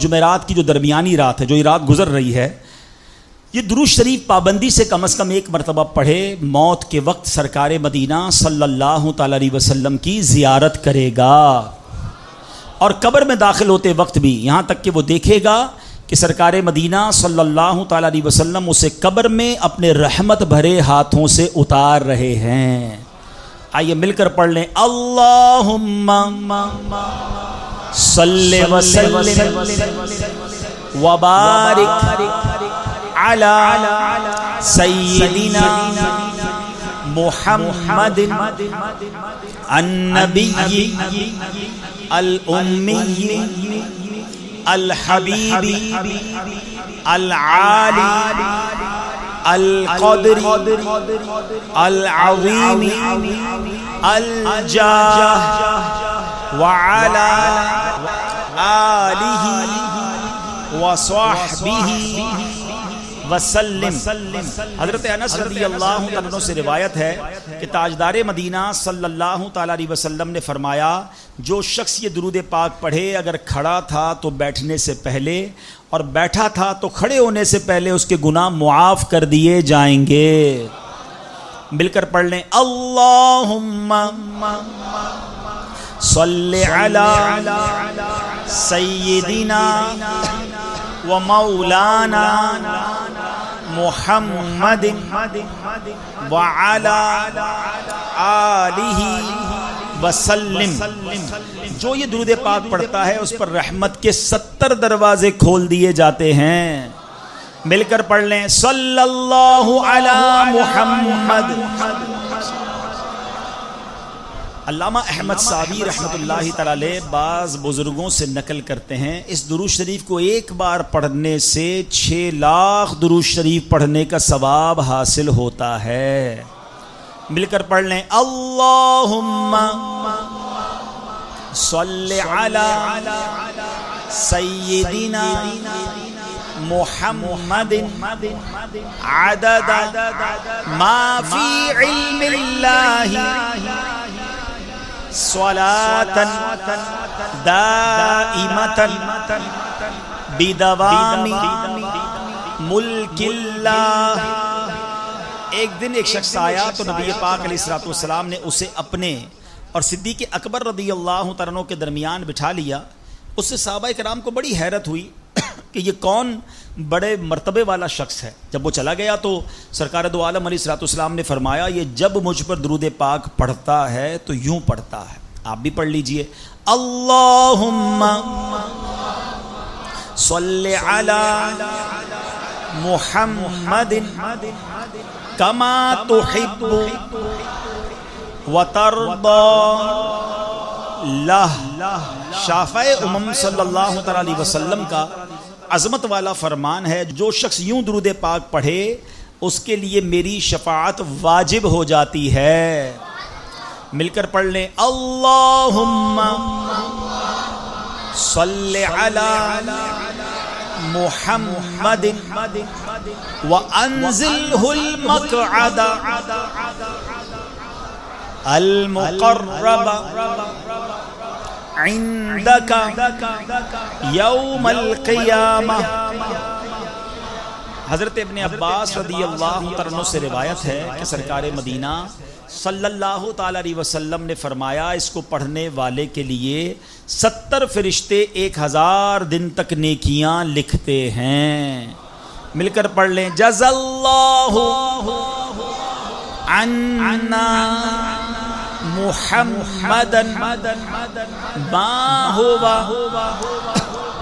جمعرات کی جو درمیانی رات ہے، جو یہ رات گزر رہی ہے، یہ درود شریف پابندی سے کم از کم ایک مرتبہ پڑھے، موت کے وقت سرکار مدینہ صلی اللہ تعالی علیہ وسلم کی زیارت کرے گا، اور قبر میں داخل ہوتے وقت بھی یہاں تک کہ وہ دیکھے گا کہ سرکار مدینہ صلی اللہ تعالی علیہ وسلم اسے قبر میں اپنے رحمت بھرے ہاتھوں سے اتار رہے ہیں۔ آئیے مل کر پڑھ لیں، اللہم صلی وسلم وبارک علی سیدنا محمد النبی الامی الحبیب العالی القدر العظیم الجاہ وعلی آلہ وصحبہ وسلم۔ حضرت انس رضی اللہ عنہ سے روایت ہے کہ تاجدار مدینہ صلی اللہ تعالی علیہ وسلم نے فرمایا، جو شخص یہ درود پاک پڑھے، اگر کھڑا تھا تو بیٹھنے سے پہلے، اور بیٹھا تھا تو کھڑے ہونے سے پہلے اس کے گناہ معاف کر دیے جائیں گے۔ مل کر پڑھ لیں، اللہم صلی علی سیدنا و مولانا محمد وعلی آلہ وسلم۔ جو یہ درود پاک پڑھتا ہے اس پر رحمت کے 70 دروازے کھول دیے جاتے ہیں۔ مل کر پڑھ لیں، صلی اللہ علی محمد۔ علامہ احمد صابی رحمۃ اللہ تعالی بعض بزرگوں سے نقل کرتے ہیں، اس درود شریف کو ایک بار پڑھنے سے 6 لاکھ درود شریف پڑھنے کا ثواب حاصل ہوتا ہے۔ مل کر پڑھ لیں، اللہم صلی علی سیدنا محمد عدد ما فی علم اللہ صلاة دائمة بدوام ملک اللہ۔ ایک دن ایک شخص آیا تو نبی پاک علیہ السلام نے اسے اپنے اور صدیق اکبر رضی اللہ تعالیٰ عنہ کے درمیان بٹھا لیا۔ اس سے صحابہ کرام کو بڑی حیرت ہوئی کہ یہ کون بڑے مرتبے والا شخص ہے۔ جب وہ چلا گیا تو سرکار دو عالم علیہ السلام نے فرمایا، یہ جب مجھ پر درود پاک پڑھتا ہے تو یوں پڑھتا ہے، آپ بھی پڑھ لیجئے، اللہم صلی علی محمد کما تحب وترضى لہ۔ شافع امم صلی اللہ تعالی علیہ وسلم کا عظمت والا فرمان ہے، جو شخص یوں درود پاک پڑھے اس کے لیے میری شفاعت واجب ہو جاتی ہے۔ مل کر پڑھ لیں، اللہم صلی علی محمد وانزلہ المقعد المقرب عندک یوم القیامہ۔ حضرت ابن عباس رضی اللہ عنہ سے روایت ہے کہ سرکار مدینہ صلی اللہ تعالی علیہ وسلم نے فرمایا، اس کو پڑھنے والے کے لیے 70 فرشتے 1000 دن تک نیکیاں لکھتے ہیں۔ مل کر پڑھ لیں، جزا اللہ عنا محمدا ما هو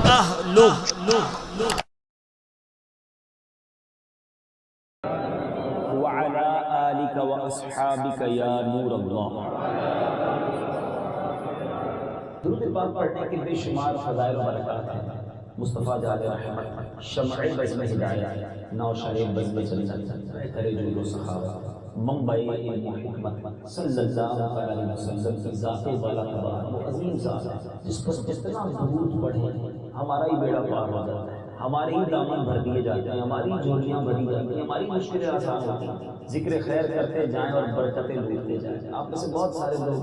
اہلہ۔ وعلى آلك واصحابك یا نور اللہ۔ درود پاک پڑھنے کے بے شمار فضائل و برکات ہیں۔ مصطفیٰ جاد رحمت، شمع بزم ہدایت، نوشہر بزم جنت، کرے جود و سخاوت، منبع علم و حکمت، صلی اللہ علیہ وسلم کی ذات والا تبارک و عظیم ذات ہے، جس پر جتنا درود پڑھیں ہمارا ہی بیڑا پار ہو جاتا ہے، ہمارے ہی دامن بھر دیے جاتے ہیں، ہماری جھولیاں بھری جاتی ہیں، ہماری مشکلیں آسان ہوتی ہیں۔ ذکر خیر کرتے جائیں اور برکتیں لوٹتے جائیں۔ آپ میں سے بہت سارے لوگ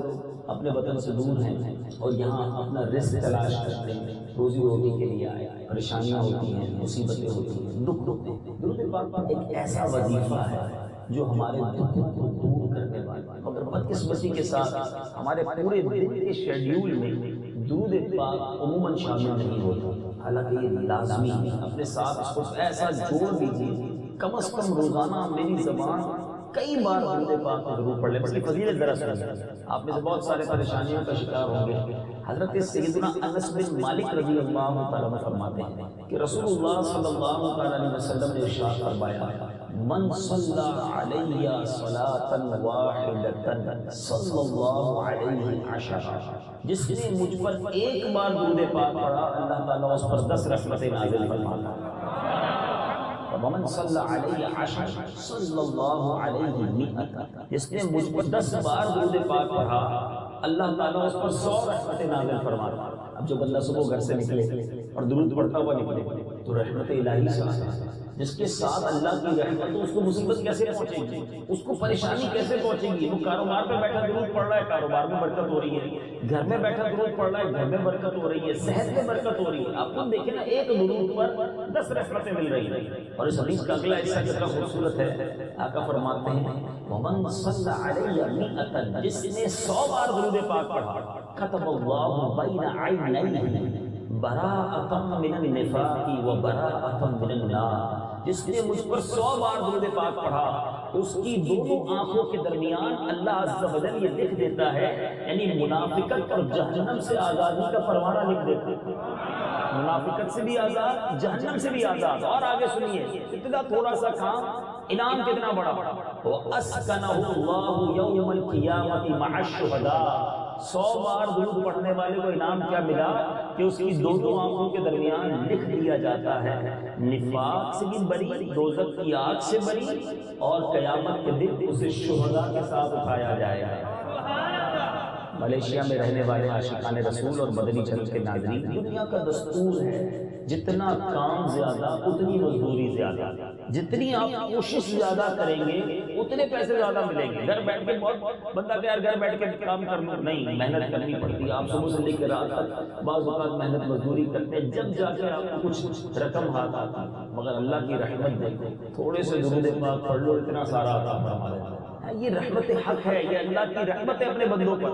اپنے وطن سے دور ہیں اور یہاں اپنا رزق تلاش کرتے ہیں، روزی روٹی کے لیے آئے۔ پریشانیاں ہوتی ہیں، مصیبتیں ہوتی ہیں، دکھ ہوتے ہیں، درود پاک ایک ایسا وظیفہ ہے جو ہمارے دکھوں کو دور کرنے والا ہے، مگر بدقسمتی کے ساتھ ہمارے پورے دن کے شیڈیول میں درود پاک عموماً شامل نہیں ہوتا، حالانکہ یہ لازمی ہے۔ اپنے ساتھ اس کو ایسا جوڑ لیجیے کم از کم روزانہ میری زبان کئی بار درود پاک کو ضرور پڑھ لیں۔ بس یہ فضیلت ذرا سنیے، آپ میں سے بہت سارے پریشانیوں کا شکار ہوں گے۔ حضرت سیدنا انس بن مالک رضی اللہ تعالیٰ عنہ فرماتے ہیں کہ رسول اللہ صلی اللہ علیہ وسلم نے ارشاد فرمایا من صلی علیہ صلاة واحدۃ صلی اللہ علیہ عشرہ، جس نے مجھ پر ایک بار درود پاک پڑھا اللہ تعالیٰ اس پر 10 رحمتیں نازل فرماتا ہے۔ ومن صلی علیہ عشرہ صلی اللہ علیہ مئۃ، جس نے مجھ پر 10 بار درود پاک پڑھا اللہ تعالیٰ اس پر 100 رحمتیں نازل فرماتا ہے۔ اب جو بندہ صبح گھر سے نکلے اور درود پڑھتا ہوا نکلے تو رحمت الہی سے آتا ہے، جس کے ساتھ اللہ کی رحمت، تو اس کو مصیبت کیسے پہنچے گی، اس کو پریشانی کیسے پہنچے گی؟ وہ کاروبار میں بیٹھا درود پڑھ رہا ہے، کاروبار میں برکت ہو رہی ہے، گھر میں بیٹھا درود پڑھ رہا ہے، گھر میں برکت ہو رہی ہے، صحت میں برکت ہو رہی ہے۔ آپ کو دیکھیں نا، ایک درود پر 10 رحمتیں مل رہی ہیں۔ اور اس حدیث کا اگلا حصہ کتنا خوبصورت ہے، آقا فرماتے ہیں ومن صلی علیہ مئۃ، جس نے 100 بار درود پاک پڑھا کتب اللہ بین عینیہ براءۃ من النفاق وبراءۃ من النار، جس نے مجھ پر 100 بار درود پاک پڑھا اس کی دونوں آنکھوں کے درمیان اللہ عز و جل یہ لکھ دیتا ہے، یعنی منافقت اور جہنم سے آزادی کا پروانہ لکھ دیتا ہے، منافقت سے بھی آزاد، جہنم سے بھی آزاد۔ اور آگے سنیے، اتنا تھوڑا سا کام انعام کتنا بڑا، وَأَسْكَنَهُ اللَّهُ يَوْمَ الْقِيَامَةِ مَعَ الشُّهَدَاءِ، 100 بار درود پڑھنے والے کو انعام کیا ملا کہ اس کی دونوں آنکھوں کے درمیان لکھ دیا جاتا ہے نفاق سے بھی بری، دوزخ کی آگ سے بری، اور قیامت کے دن اسے شہداء کے ساتھ اٹھایا جائے گا۔ ملیشیا میں رہنے والے عاشقان رسول اور مدنی چینل کے ناظرین، دنیا کا دستور ہے جتنا کام زیادہ اتنی مزدوری زیادہ، جتنی آپ کوشش زیادہ کریں گے اتنے پیسے زیادہ ملیں گے۔ گھر بیٹھ کے بہت بندہ کہ یار گھر بیٹھ کے کام کر لوں، نہیں، محنت کرنی پڑتی ہے۔ آپ صبح سے لے کے رات تک بعض اوقات محنت مزدوری کرتے ہیں، جب جا کے آپ کو کچھ رقم ہاتھ آتی ہے، مگر اللہ کی رحمت دیکھو، تھوڑے سے درود پاک پڑھ لو اتنا سارا عطا فرما دیتا ہے۔ یہ رحمت حق ہے، یہ اللہ کی رحمت ہے اپنے بندوں پر۔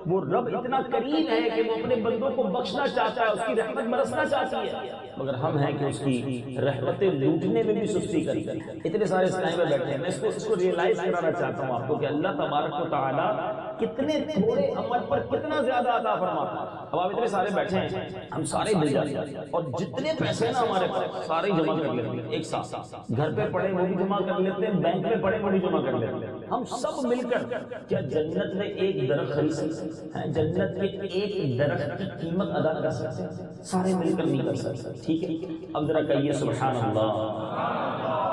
وہ رب اتنا کریم ہے کہ وہ اپنے بندوں کو بخشنا چاہتا ہے، اس کی رحمت برسنا چاہتی ہے، مگر ہم ہیں کہ اس کی رحمتیں لوٹنے میں بھی سستی کرتے ہیں۔ اتنے سارے اسلام میں بیٹھے ہیں، میں اس کو ریئلائز کرانا چاہتا ہوں آپ کو کہ اللہ تبارک و تعالیٰ کتنے تھوڑے عمل پر کتنا زیادہ عطا فرماتا ہے۔ اب آپ اتنے سارے بیٹھے ہیں، ہم سارے مل جاتے ہیں اور جتنے پیسے نا ہمارے پاس سارے جمع کر لیتے ہیں ایک ساتھ، گھر پہ پڑے وہ بھی جمع کر لیتے ہیں، بینک میں پڑے وہ بھی جمع کر لیتے ہیں، ہم سب مل کر کیا جنت میں ایک درخت خرید سکتے ہیں؟ جنت کے ایک درخت کی قیمت ادا کر سکتے ہیں؟ سارے مل کر نہیں کر سکتے، ٹھیک ہے؟ اب ذرا کہیے سبحان اللہ،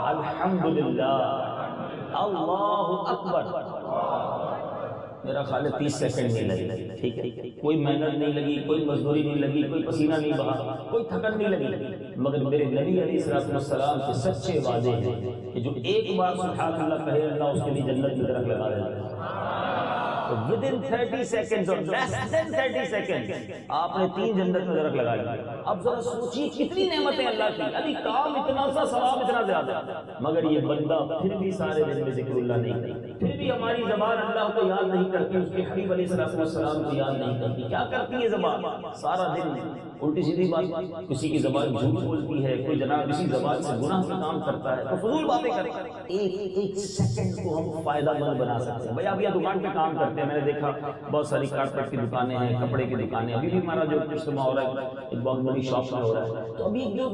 الحمدللہ، اللہ اکبر۔ میرا خیال ہے 30 سیکنڈ نہیں لگے، ٹھیک ہے؟ کوئی محنت نہیں لگی، کوئی مزدوری نہیں لگی، کوئی پسینہ نہیں بہا، کوئی تھکن نہیں لگی، مگر میرے نبی علیہ السلام کے سچے وعدے ہیں کہ جو ایک بار سبحان اللہ کہے اللہ اس کے لیے جنت کی طرف لگا دیتا ہے۔ within 30 seconds اور less than 30 seconds آپ نے 3 جنت میں درخت لگا لیا۔ اب ذرا سوچیے کتنی نعمتیں اللہ کی، ابھی کام اتنا سا، ثواب اتنا زیادہ، مگر یہ بندہ پھر بھی سارے دن میں ذکر اللہ نہیں کرتا، پھر بھی ہماری زبان اللہ کو یاد نہیں کرتی، اس کے حبیب علیہ السلام کو یاد نہیں کرتی۔ کیا کرتی ہے زبان؟ سارا دن الٹی سیدھی بات، کسی کی زبان جھوٹ بولتی ہے، کوئی جناب کسی زبان سے گناہ کا کام کرتا ہے، تو فضول باتیں کرتا ہے۔ ایک سیکنڈ کو ہم فائدہ مند بنا سکتے ہیں۔ بھائی آپ یہ دکان پہ کام کرتے ہیں، میں نے دیکھا بہت ساری کارپیٹ کی دکانیں ہیں، کپڑے کی دکانیں، ابھی بھی ہمارا جو اجتماع ہو رہا ہے ایک بہت بڑی شاپ میں ہو رہا ہے، تو ابھی جو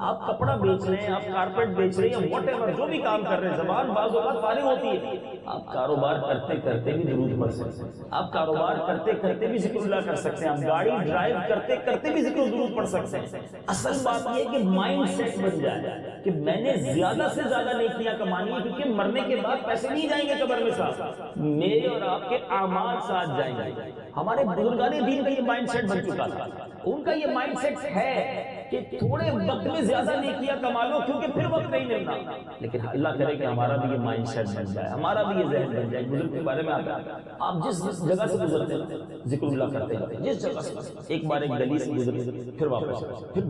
آپ کپڑا بیچ رہے ہیں، آپ کارپیٹ بیچ رہے ہیں، واٹ ایور جو بھی کام کر رہے ہیں، زبان بعض اوقات فارغ ہوتی ہے۔ آپ کاروبار کرتے کرتے بھی درود پڑھ سکتے ہیں، آپ کاروبار کرتے کرتے بھی ذکر اللہ کر سکتے ہیں، آپ گاڑی ڈرائیو کرتے کرتے بھی ذکر درود پڑھ سکتے ہیں۔ اصل بات یہ ہے کہ مائنڈ سیٹ بن جائے کہ میں نے زیادہ سے زیادہ نیکیاں کمانی ہے، کیونکہ مرنے کے بعد پیسے نہیں جائیں گے قبر میں ساتھ، میرے اور آپ کے اعمال ساتھ جائیں گے۔ ہمارے بزرگان دین کا یہ مائنڈ سیٹ بن چکا تھا، ان کا یہ مائنڈ سیٹ ہے کہ تھوڑے وقت میں زیادہ نیکیاں کما لو کیونکہ پھر وقت نہیں ملنا. لیکن اللہ کرے کہ ہمارا بھی یہ مائنڈ سیٹ بن جائے, ہمارا بھی یہ ذہن بن جائے. بزرگ کے بارے میں آتا ہے, آپ جس جگہ سے گزرتے ہیں ذکر اللہ کرتے ہیں, جس جگہ سے ایک بار ایک گلی سے گزرے پھر واپس پھر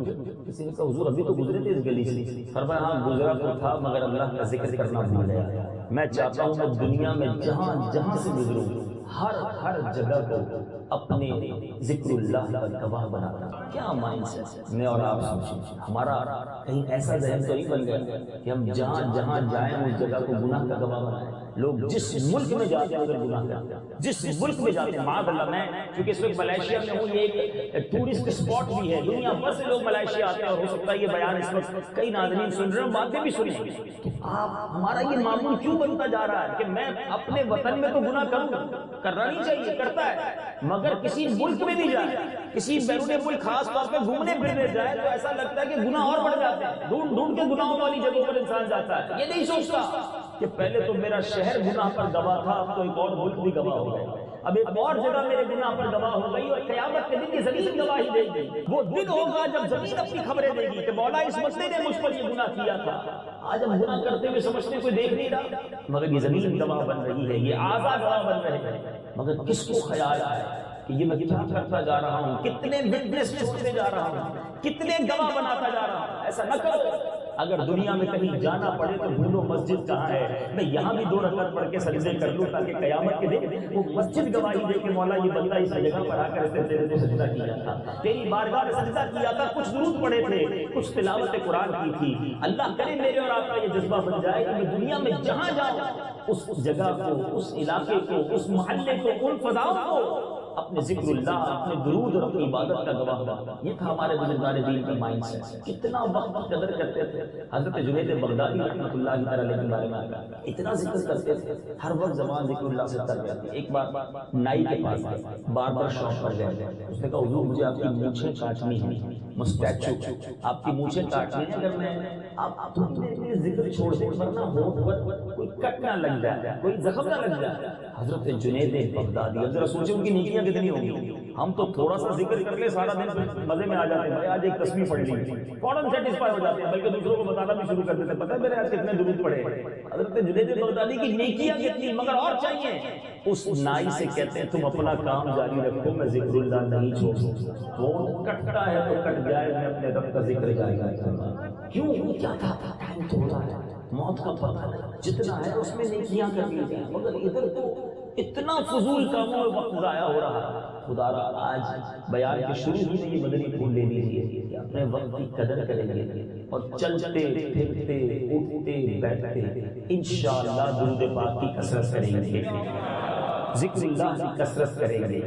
کسی نے کہا حضور ابھی تو گزرے تھے اس گلی سے. فرمایا ہاں گزرا تو تھا مگر اللہ کا ذکر کرنا بھول گیا. میں چاہتا ہوں میں دنیا میں جہاں جہاں سے گزروں ہر جگہ کو اپنے ذکر اللہ کا گواہ بناتا. کیا مائنڈ سیٹ. میں اور آپ سوچیں ہمارا کہیں ایسا ذہن تو نہیں بن گیا کہ ہم جہاں جہاں جائیں اس جگہ کو گناہ کا گواہ بنائیں. لوگ جس ملک میں جاتے ہیں ادھر گناہ کرتے ہیں, جس ملک میں جاتے ہیں. معاذ اللہ, میں کیونکہ اس وقت ملائیشیا میں ہوں, یہ ایک ٹورسٹ اسپاٹ بھی ہے, دنیا بھر سے لوگ ملائیشیا آتے ہیں اور ہو سکتا ہے یہ بیان اس وقت کئی ناظرین سن رہے ہیں, باتیں بھی سنیں. تو آپ ہمارا یہ معمول کیوں بنتا جا رہا ہے کہ میں اپنے وطن میں تو گناہ کروں, کرنا نہیں چاہیے, کرتا ہے, مگر کسی ملک میں بھی جائے, کسی بیرون ملک خاص طور پہ گھومنے پھرنے جائے تو ایسا لگتا ہے کہ گناہ اور بڑھ جاتے ہیں. ڈھونڈ ڈھونڈ کے گناہوں والی جگہوں پر انسان جاتا ہے. یہ نہیں سوچتا کہ پہلے تو میرا شہر گناہ پر گواہ تھا, اب تو ایک اور ملک بھی گواہ ہو گیا, اب ایک اور جگہ میرے گناہ پر گواہ ہو گئی, اور قیامت کے دن یہ زمین گواہی دے گی. وہ دن ہوگا جب زمین اپنی خبریں دے گی کہ مولا اس بندے نے مجھ پر یہ گناہ کیا تھا. آج ہم گناہ کرتے ہوئے سمجھتے کوئی دیکھ نہیں رہا, مگر یہ زمین گواہ بن رہی ہے, یہ اعضاء گواہ بن رہے ہیں. مگر کس کو خیال آئے کہ یہ میں کیا کرتا جا رہا ہوں, کتنے وٹنس چھوڑتے جا رہا ہوں, کتنے گواہ بناتا جا رہا ہوں. ایسا نہ کرو. اگر دنیا میں کہیں جانا پڑے تو ڈھونڈو مسجد کہاں ہے, میں یہاں بھی 2 رکعت پڑھ کے سجدے کر لوں تاکہ قیامت کے دن وہ مسجد گواہی دے کہ مولا یہ بندہ اس جگہ پر آ کر اس نے تیرے کو سجدہ کیا تھا, تیری بارگاہ میں سجدہ کیا تھا, کچھ درود پڑھے تھے, کچھ تلاوت قرآن کی تھی. اللہ کرے میرے اور آپ کا یہ جذبہ بن جائے کہ میں دنیا میں جہاں جاؤں اس جگہ کو, اس علاقے کو, اس محلے کو, ان فضاؤں کو اپنے ذکر اللہ, اپنے درود اور اپنی عبادت کا گواہ بنا. یہ تھا ہمارے بزرگان دین کا مائنڈ سیٹ. کتنا وقت قدر کرتے تھے. حضرت جنید بغدادی رحمۃ اللہ تعالی کے بارے میں آتا ہے, اتنا ذکر کرتے تھے, ہر وقت زبان ذکر اللہ سے تر جاتی. ایک بار نائی کے پاس گئے, بار شاپ پر گئے, اس نے کہا حضور مجھے آپ کی مونچھیں کاٹنی ہے, مسٹیچو آپ کی مونچھیں کاٹنی ہے, اگر میں آپ ذکر چھوڑ دیں ورنہ ہونٹ پر کوئی کٹ نہ لگ جائے, کوئی زخم نہ لگ جائے. حضرت جنید بغدادی, اب ذرا سوچیں ان کی نیکیاں کتنی ہوگی. ہم تو تھوڑا سا ذکر کر لیں سارا دن مزے میں آ جاتے ہیں, بھائی آج ایک تسبیح پڑھ لی, فوراً سیٹسفائی ہو جاتے ہیں, بلکہ دوسروں کو بتانا بھی شروع کر دیتے ہیں, پتہ ہے میرے آج کتنے درود پڑے. حضرت جنید بغدادی کی نیکیاں کتنی, مگر اور چاہیے. اس نائی سے کہتے ہیں تم اپنا کام جاری رکھو, میں ذکر اللہ نہیں چھوڑوں. وہ کٹتا ہے تو کٹ جائے, میں اپنے رب کا ذکر جاری رکھوں. کیوں, کیا تھا, ٹائم تھوڑا ہے, موت کا پتہ ہے, جتنا ہے اس میں نیکیاں کر لیجیے, مگر ادھر تو اتنا فضول کاموں میں وقت ضائع ہو رہا ہے. خدا را آج بیان کے شروع میں یہ مدنی پھول لے لیجیے کہ اپنے وقت کی قدر کریں گے اور چلتے پھرتے اٹھتے بیٹھتے انشاءاللہ درود پاک کی کثرت کریں گے, ذکر اللہ کی کثرت کریں گے.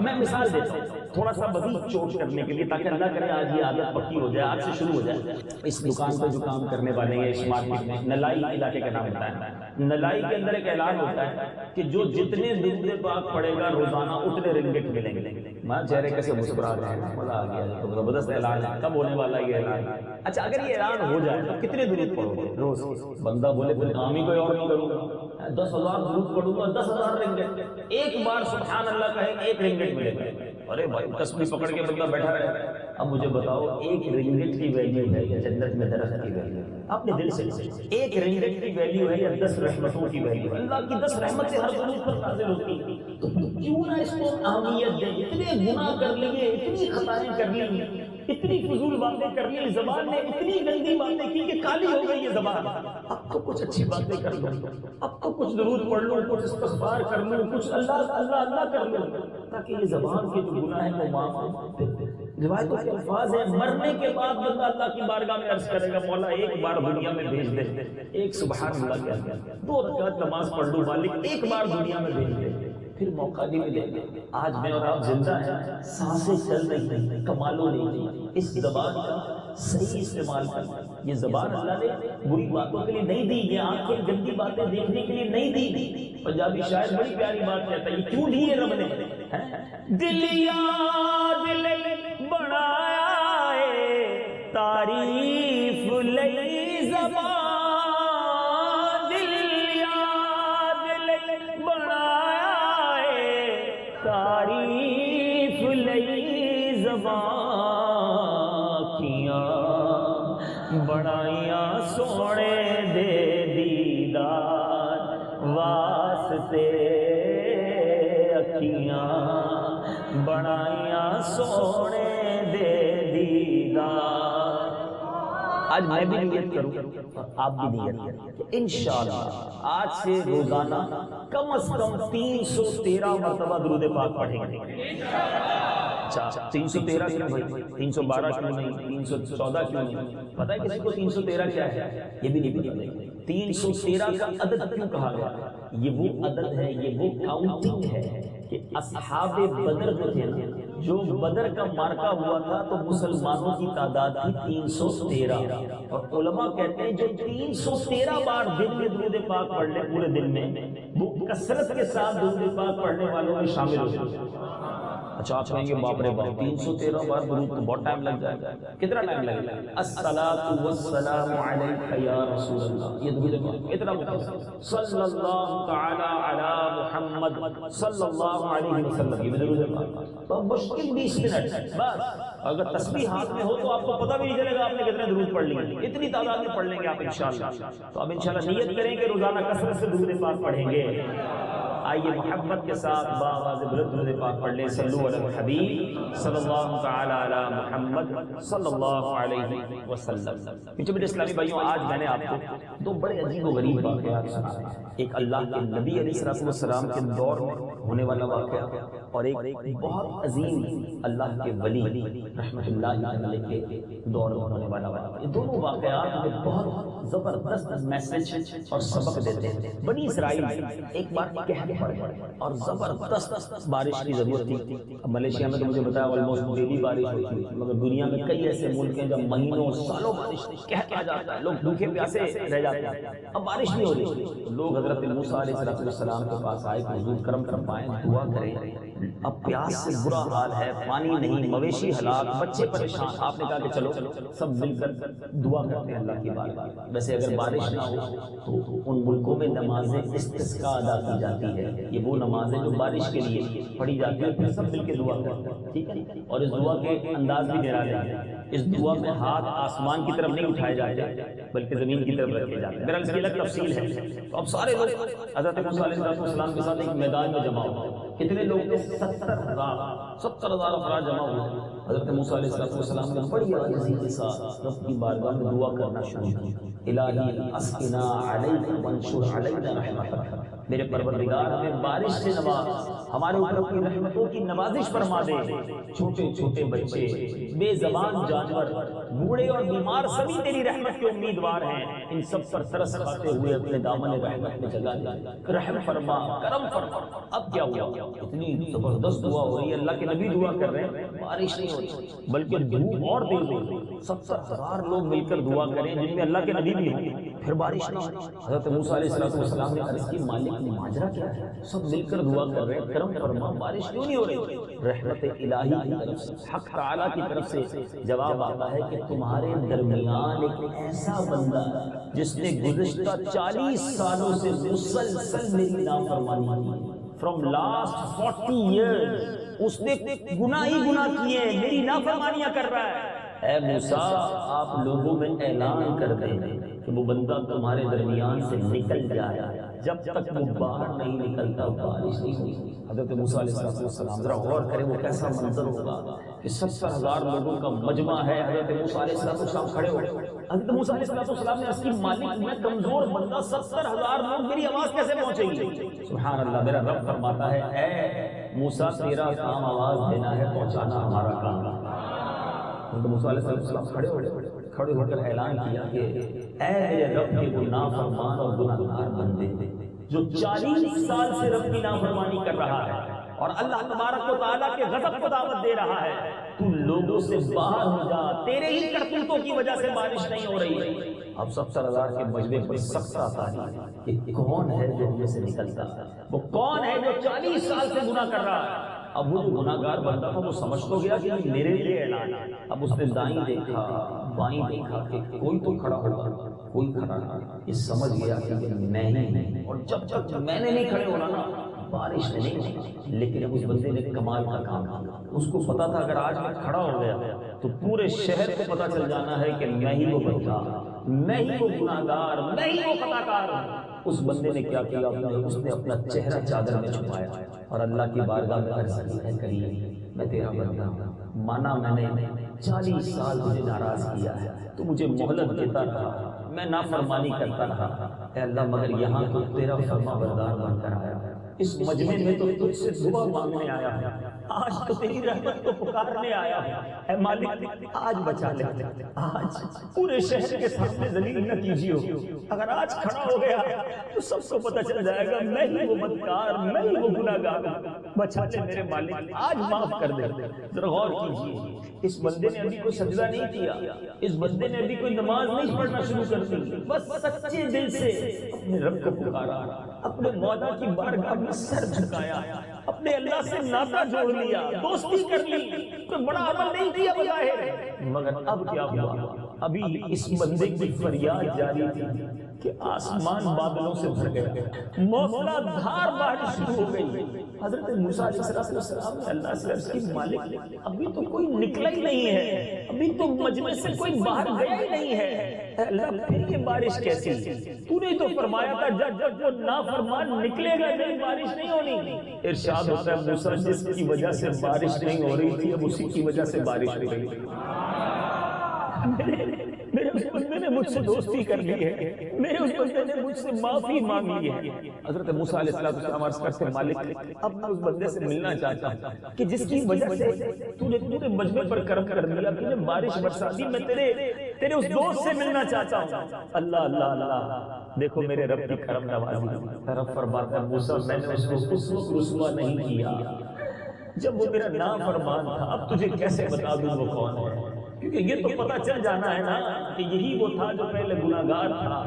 میں مثال دیتا ہوں تھوڑا سا مزید چوٹ کرنے کے لیے, تاکہ اللہ کرے آج یہ عادت پکی ہو جائے, آج سے شروع ہو جائے. اس دکان پہ جو کام کرنے والے ہیں اس مارکیٹ میں, نلائی علاقے کا نام ہوتا ہے, نلائی کے اندر ایک اعلان ہوتا ہے کہ جو جتنے درود پاک پڑے گا روزانہ اتنے رنگٹ ملیں گے. میں چہرے کیسے مسکرا رہے ہیں, مزہ آ گیا, تو زبردست اعلان ہے. کب ہونے والا یہ اعلان؟ اچھا اگر یہ اعلان ہو جائے تو کتنے درود پڑھو گے روز؟ بندہ بولے پھر کام ہی کوئی اور نہیں کروں گا, 10,000 درود پڑھوں گا, 10,000 رنگٹ. ایک بار سبحان اللہ کہے, ایک رنگٹ ملے گا. ارے بھائی تسبیح پکڑ کے بندہ بیٹھا رہے. اب مجھے بتاؤ ایک رنگٹ کی ویلیو ہے یا جنت میں درخت کی ویلیو؟ اپنے دل سے ایک رنگٹ کی ویلیو ہے یا 10 رحمتوں کی ویلیو؟ اللہ کی 10 رحمتیں ہر ضرورت پر نازل ہوتی ہیں, تو کیوں نہ اس کو اہمیت دیں. اتنے گناہ کر لیے, اتنی خطائیں کر لی, اتنی فضول باتیں کر لی, زبان نے اتنی گندی باتیں کی کہ کالی ہو گئی یہ زبان. اب تو کچھ اچھی باتیں کر لوں, اب تو کچھ درود پڑھ لوں, کچھ استغفار کر لوں, کچھ اللہ اللہ اللہ کر لوں, تاکہ یہ زبان کے جو گناہ ہیں وہ معاف ہو. روایتوں کے الفاظ ہیں مرنے کے بعد بندہ اللہ کی بارگاہ میں عرض کرے گا مولا ایک بار دنیا میں بھیج دے, ایک سبحان اللہ کیا, 2 رکعت نماز پڑھ لوں مالک, ایک بار دنیا میں بھیج دے, پھر موقع نہیں ملے گا. آج میں اور آپ زندہ ہیں, سانسیں چل رہی ہیں, کمالوں نہیں, اس زبان کا صحیح استعمال کرنا. یہ زبان اللہ نے بری باتوں کے لیے نہیں دی, یہ آنکھیں گندی باتیں دیکھنے کے لیے نہیں دی. پنجابی شاعر بڑی پیاری بات کہتا ہے, یہ کیوں دی ہے رب نے؟ دل یاد بنایا ہے تعریف لئی زبان, دل یاد بنایا ہے تعریف لئی زبان, کیاں بڑائیاں سونے دے دیدار واسطے اکھیاں، بڑائیاں سونے دے دیدار۔ آج میں بھی نیت کروں اور آپ بھی نیت کریں کہ انشاءاللہ آج سے روزانہ کم از کم 313 مرتبہ درود پاک پڑھیں گے۔ اچھا 313 کیوں بھائی، 312 کیوں نہیں، 314 کیوں نہیں؟ پتہ ہے کسی کو 313 کیا ہے؟ یہ بھی نہیں پتہ۔ 313 کا عدد کیوں کہا گیا؟ یہ وہ عدد ہے، یہ وہ کاؤنٹنگ ہے کہ اصحاب بدر جو تھے نا، جو بدر کا مارکہ ہوا تھا تو مسلمانوں کی تعداد تھی 313، اور علماء کہتے ہیں جو 313 بار دن میں درود پاک پڑھ لے پورے دن میں، وہ کثرت کے ساتھ درود پاک پڑھنے والوں میں شامل ہو جائے۔ اچھا آپ کہیں گے باپ رے باپ 313 بار درود تو بہت ٹائم لگ جائے گا۔ کتنا ٹائم لگے گا؟ الصلاۃ والسلام علیک یا رسول اللہ، یہ درود پاک اتنا مختصر، صلی اللہ تعالی علی محمد صلی اللہ علیہ وسلم، یہ درود پاک تو مشکل 20 منٹ بس۔ اگر تسبیح ہاتھ میں ہو تو آپ کو پتہ بھی نہیں چلے گا آپ نے کتنے درود پڑھ لیے، اتنی تعداد میں پڑھ لیں گے آپ انشاءاللہ۔ تو اب انشاءاللہ نیت کریں کہ روزانہ کثرت سے درود پاک پڑھیں گے۔ آئیے محبت کے ساتھ باآواز بلند درود پاک پڑھ لیں، صلو علی الحبیب صلی اللہ تعالی علی محمد صلی اللہ علیہ وسلم۔ میٹھے اسلامی بھائیوں، آج میں نے آپ کو دو بڑے عجیب و غریب واقعات سنائے، ایک اللہ کے نبی علیہ السلام کے دور میں ہونے والا واقعہ، اور ایک بہت عظیم اللہ کے ولی رحمۃ اللہ علیہ کے دور میں ہونے والا واقعہ۔ یہ دونوں واقعات میں بہت زبردست میسج اور سبق دیتے ہیں۔ بنی اسرائیل ایک بار قحط پڑ گئے اور زبردست بارش کی ضرورت تھی۔ اب ملیشیا میں تو مجھے بتایا آلموسٹ ڈیلی بارش ہوتی ہے، مگر دنیا میں کئی ایسے ملک ہیں جب مہینوں سالوں بارش قحط آ جاتا ہے، لوگ بھوکے پیاسے رہ جاتے ہیں، اب بارش نہیں ہو رہی۔ لوگ حضرت موسیٰ علیہ السلام کے پاس آئے کہ حضور کرم فرمائیں، دعا کریں، اب پیاس سے برا حال ہے، پانی نہیں، مویشی ہلاک، بچے پریشان۔ آپ نے کہا کہ چلو سب مل کر دعا کرتے ہیں اللہ کی بارگاہ۔ ویسے اگر بارش نہ ہو تو ان ملکوں میں نماز استسقاء ادا کی جاتی ہے، یہ وہ نمازیں جو بارش کے لیے پڑھی جاتی ہے، پھر سب مل کے دعا کرتے ہیں، ٹھیک ہے۔ اور اس دعا کے انداز بھی نرالا ہے، اس دعا میں ہاتھ آسمان کی طرف نہیں اٹھائے جاتے بلکہ زمین کی طرف رکھے جاتے ہیں۔ بہرحال اس کی الگ تفصیل ہے۔ تو اب سارے لوگ حضرت موسیٰ علیہ السلام کے ساتھ ایک میدان میں جمع ہوئے۔ کتنے لوگ تھے؟ 70,000 افراد جمع ہوئے۔ حضرت موسیٰ علیہ السلام نے بڑی عاجزی کے ساتھ رب کی بارگاہ میں دعا کرنا شروع کی، الہی اسقنا علیک وانشر علینا رحمتک، میرے پروردگار ہمیں بارش سے نواز، ہمارے اوپر اپنی رحمتوں کی نوازش فرما دے۔ چھوٹے چھوٹے بچے، بے زبان جانور، بوڑھے اور بیمار سبھی تیری رحمت کے امیدوار ہیں، ان سب پر ترس کھاتے ہوئے اپنے دامن رحمت میں جگا دے، رحم فرما، کرم فرما۔ اب کیا ہوا؟ اتنی زبردست دعا ہو رہی ہے، اللہ کے نبی دعا کر رہے ہیں، بارش نہیں ہو رہی بلکہ دھوپ اور تیز ہو رہی۔ 70,000 لوگ مل کر دعا کریں جن میں اللہ کے نبی بھی ہوں، پھر بارش نہ ہو۔ حضرت موسیٰ علیہ السلام نے عرض کی مالک ماجرا کیا ہے؟ سب مل کر دعا کر رہے ہیں، کرم فرما، بارش کیوں نہیں ہو رہی؟ رحمت الہی کی طرف سے، حق تعالیٰ کی طرف سے جواب آتا ہے کہ تمہارے درمیان ایک ایسا بندہ جس نے گزشتہ 40 سالوں سے مسلسل میری نافرمانی کی، فرام لاسٹ 40 ایئرز اس نے گناہ ہی گناہ کیے، میری نافرمانیاں کر رہا ہے۔ اے موسیٰ آپ لوگوں میں اعلان کر دیں کہ وہ بندہ تمہارے درمیان سے نکل جائے، جب تک وہ باہر نہیں نکلتا بارش نہیں ہوئی۔ حضرت موسیٰ علیہ السلام ذرا غور کریں وہ کیسا منظر ہوگا کہ 70,000 لوگوں کا مجمع ہے، حضرت موسیٰ علیہ السلام کھڑے ہوئے۔ حضرت موسیٰ علیہ السلام نے عرض کی مالک میں کمزور بندہ، 70,000 لوگ، میری آواز کیسے پہنچے گی؟ سبحان اللہ، میرا رب فرماتا ہے اے موسیٰ تیرا کام آواز دینا ہے، پہنچانا ہمارا کام ہے۔ حضرت موسیٰ علیہ السلام کھڑے ہو کر اعلان کیا کہ اے میرے رب کے وہ نافرمان اور گناہگار بندے جو 40 سال سے رب کی نافرمانی کر رہا ہے اور اللہ تبارک و تعالیٰ کے غضب کو دعوت دے رہا ہے، تو لوگوں سے باہر ہو جا، تیرے ہی کرتوتوں کی وجہ سے بارش نہیں ہو رہی۔ اب 70,000 کے مجمع پر سخت آتا ہے کہ کون ہے جو ہم سے نکلتا ہے، وہ کون ہے جو 40 سال سے گناہ کر رہا ہے۔ اب وہ جو گناہ گار بندہ تھا وہ سمجھ تو گیا کہ میرے لیے اعلان ہے۔ اب اس نے دائیں دیکھا بائیں دیکھا کہ کوئی تو کھڑا ہوگا، کوئی کھڑا نہیں، یہ سمجھ گیا کہ میں ہی نہیں، اور جب تک میں نے نہیں کھڑے ہونا نا بارش نہیں ہوئی، لیکن اب اس بندے نے کمال کا کام کیا۔ اس کو پتا تھا اگر آج میں کھڑا ہو گیا تو پورے شہر کو پتا چل جانا ہے کہ میں ہی وہ بدکار، میں ہی وہ گناہگار، میں ہی وہ خطا کار ہوں۔ اس بندے نے کیا کیا، اس نے اپنا چہرہ چادر میں چھپایا اور اللہ کی بارگاہ میں عرض کیا، اے کریم میں تیرا بندہ ہوں، مانا میں نے 40 سال مجھے ناراض کیا ہے، تو مجھے مہلت دیتا رہا، میں نافرمانی کرتا رہا، اے اللہ مگر یہاں تو تیرا فرما بردار بن کر آیا، اس مجمع میں تو تجھ سے دعا مانگنے آیا ہوں، آج تو تیری رحمت کو پکارنے آیا ہوں، اے مالک آج بچا لے، آج پورے شہر کے سامنے ذلیل نہ کیجیے، اگر آج کھڑا ہو گیا تو سب کو پتہ چل جائے گا میں ہی وہ بدکار، میں ہی وہ گناہگار ہوں، بچا لے میرے مالک، آج معاف کر دے۔ ذرا غور کیجیے، اس بندے نے ابھی کوئی سجدہ نہیں کیا، اس بندے نے ابھی کوئی نماز نہیں پڑھنا شروع کر دی، بس سچے دل سے اپنے رب کو پکارا، اپنے مولا کی بارگاہ میں سر جھکایا، اپنے اللہ سے ناطہ جوڑ لیا، دوستی کر لی، کوئی بڑا عمل نہیں کیا بظاہر، مگر اب کیا ہوا، ابھی اس بندے کی فریاد جاری تھی کہ آسمان بادلوں سے بھر گیا، موسلا دھار بارش شروع ہو گئی۔ حضرت موسیٰ علیہ السلام نے اللہ سے عرض کی، مالک ابھی تو کوئی نکلا ہی نہیں ہے، ابھی تو مجمع سے کوئی باہر گیا ہی نہیں ہے، اے اللہ پھر یہ بارش کیسی؟ تو نے تو فرمایا تھا جب وہ نافرمان نکلے گا نہیں بارش نہیں ہونی۔ ارشاد ہوتا ہے موسیٰ جس کی وجہ سے بارش نہیں ہو رہی تھی اب اسی کی وجہ سے بارش ہو رہی ہے۔ میرے اس بندے نے مجھ سے دوستی کر لی ہے، میرے اس بندے نے مجھ سے معافی مانگی ہے۔ حضرت موسیٰ علیہ السلام عرض کرتے ہیں، مالک اب میں اس بندے سے ملنا چاہتا ہوں کہ جس کی وجہ سے تو نے مجمع پر کرم کر دیا، تو نے بارش برسا دی، میں تیرے اس دوست سے ملنا چاہتا ہوں۔ اللہ اللہ اللہ، دیکھو میرے رب کی کرم نوازی، رب فرماتا ہے موسیٰ میں نے اس کو اس وقت رسوا نہیں کیا جب وہ میرا نافرمان تھا، اب تجھے کیسے بتا دوں وہ کون ہے، کیونکہ یہ تو پتہ چل جانا ہے نا کہ یہی وہ تھا جو پہلے گناہگار تھا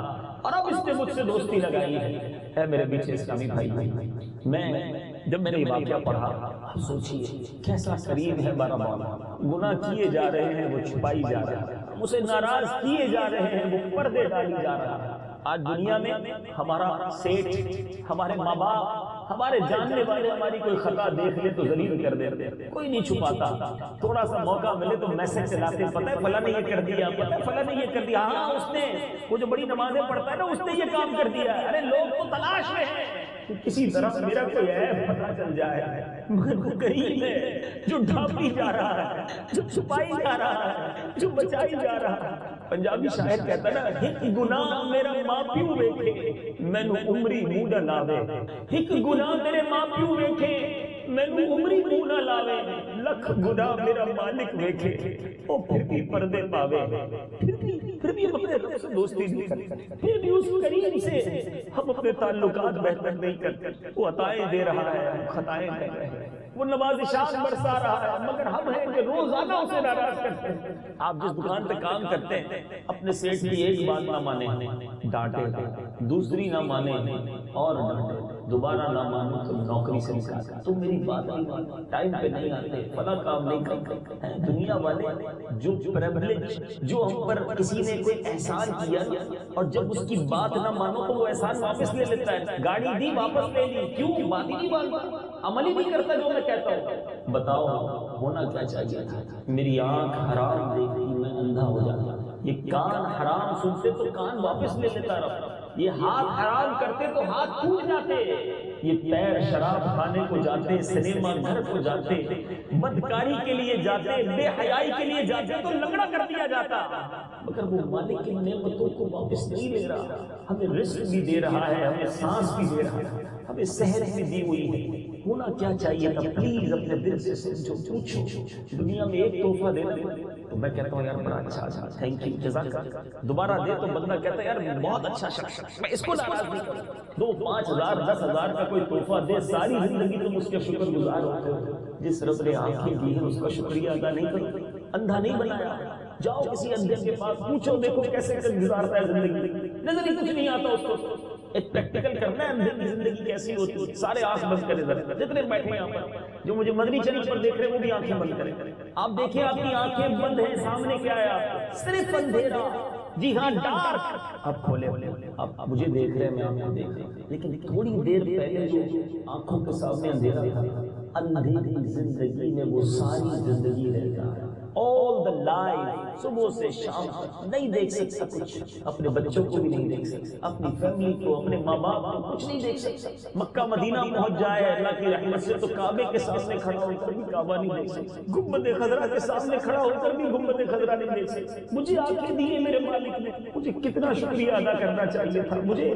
اور اب اس نے مجھ سے دوستی لگائی ہے۔ اے میرے پیچھے اسلامی بھائی، جب میں نے یہ واقعہ پڑھا، آپ سوچئے کیسا کریم ہے ہمارا مولا، گناہ کیے جا رہے ہیں وہ چھپائی جا رہے ہیں، اسے ناراض کیے جا رہے ہیں وہ پردے ڈالی جا رہا ہے۔ آج دنیا میں ہمارا سیٹ، ہمارے ماں باپ، ہمارے جاننے والے ہماری کوئی خطا دیکھ لے تو ذلیل کر دیتے، کوئی نہیں چھپاتا، تھوڑا سا موقع ملے تو میسج چلاتے، پتہ ہے فلاں نے یہ کر دیا، پتہ ہے فلاں نے یہ کر دیا، ہاں اس نے، وہ جو بڑی نمازیں پڑھتا ہے نا اس نے یہ کام کر دیا۔ ارے لوگ تو تلاش میں ہیں کہ کسی طرح میرا کوئی عیب پتہ چل جائے، مگر وہ کریم ہے جو ڈھانپی جا رہا ہے، جو چھپائی جا رہا ہے، جو بچائی جا رہا ہے۔ پنجابی شاعر کہتا نا، ہک گناہ میرا ماں پیو ویکھے مینو عمری منہ نہ لاوے، ہک گناہ میرے ماں پیو ویکھے مینو عمری منہ نہ لاوے، لکھ گناہ میرا مالک ویکھے او پھر بھی پردے پاوے، پھر بھی ہم اپنے رب سے دوستی نہیں کرتے، پھر بھی اس کریم سے ہم اپنے تعلقات بہتر نہیں کرتے۔ وہ عطائیں دے رہا ہے، ہم خطائیں کر رہے ہیں، وہ نوازشات برسا رہا ہے، مگر ہم ہیں کہ روزانہ اسے ناراض کرتے ہیں۔ آپ جس دکان پہ کام کرتے ہیں اپنے سیٹ کی ایک بات نہ مانے ڈانٹے، دوسری نہ مانے اور ڈانٹے، دوبارہ نہ مانو تو نوکری سے نکال، تم میری بات نہیں، ٹائم پہ نہیں آتے، فلاں کام نہیں کرتے۔ دنیا والے جو پریویلیج، جو ہم پر کسی نے کوئی احسان کیا اور جب اس کی بات نہ مانو تو وہ احسان واپس لے لیتا ہے، گاڑی دی واپس لے لی، کیوں؟ بات ہی نہیں مانتا، عمل ہی نہیں کرتا جو میں کہتا ہوں۔ بتاؤ ہونا کیا چاہیے؟ میری آنکھ حرام دیکھتی میں اندھا ہو جاتا، یہ کان حرام سنتے تو کان واپس لے لیتا رہا، یہ ہاتھ حرام کرتے تو ہاتھ ٹوٹ جاتے، یہ پیر شراب کھانے کو جاتے، سنیما گھر کو جاتے، بدکاری کے لیے جاتے، بے حیائی کے لیے جاتے تو لنگڑا کر دیا جاتا، مگر وہ مالک کی نعمتوں کو واپس نہیں لے رہا، ہمیں رزق بھی دے رہا ہے، ہمیں سانس بھی دے رہا ہے، ہمیں صحت بھی دی ہوئی ہے۔ ہونا کیا چاہیے تھا؟ پلیز اپنے دل سے سمجھو، پوچھو، دنیا میں ایک تحفہ دینا تو میں کہتا ہوں یار بڑا اچھا، تھینک یو، جزاک اللہ، دوبارہ دے تو بندہ کہتا ہے یار بہت اچھا شخص، میں اس کو ناراض نہیں کروں۔ 2 5 ہزار 10 ہزار کا کوئی تحفہ دے، ساری زندگی تم اس کے شکر گزار ہوتے ہو۔ جس رب نے آنکھیں دی ہیں اس کا شکریہ ادا نہیں کرو، اندھا نہیں بنایا۔ جاؤ کسی اندھے کے پاس پوچھو، دیکھو کیسے گزارتا ہے زندگی، نظر ہی کچھ نہیں آتا اس کو۔ ایک پریکٹیکل کرنا ہے اندھے کی زندگی کیسی ہوتی ہے۔ سارے آنکھ بند کرے ذرا، جتنے بیٹھے ہیں یہاں پر، جو مجھے مدنی چینل پر دیکھ رہے ہیں وہ بھی آنکھیں بند کریں۔ آپ دیکھیں آپ کی آنکھیں بند ہیں، سامنے کیا ہے؟ آپ کو صرف اندھیرا، جی ہاں ڈارک. اب کھولے اب مجھے دیکھ رہے ہیں، میں آپ کو دیکھ رہا ہوں، لیکن تھوڑی دیر پہلے جو آنکھوں کے سامنے اندھیرا تھا، اندھیری زندگی میں وہ ساری زندگی رہتا ہے. all the life صبح سے شام تک نہیں دیکھ سکتا کچھ، اپنے بچوں کو بھی نہیں دیکھ سکتا، اپنی فیملی کو، اپنے ماں باپ کو کچھ نہیں دیکھ سکتا. مکہ مدینہ پہنچ جائے اللہ کی رحمت سے تو کعبے کے سامنے کھڑا ہو کر بھی کعبہ نہیں دیکھ سکتا، گنبد خضرا کے سامنے کھڑا ہو کر بھی گنبد خضرا نہیں دیکھ سکتا. مجھے آنکھیں دی ہے میرے مالک نے، مجھے کتنا شکریہ ادا کرنا چاہیے تھا، مجھے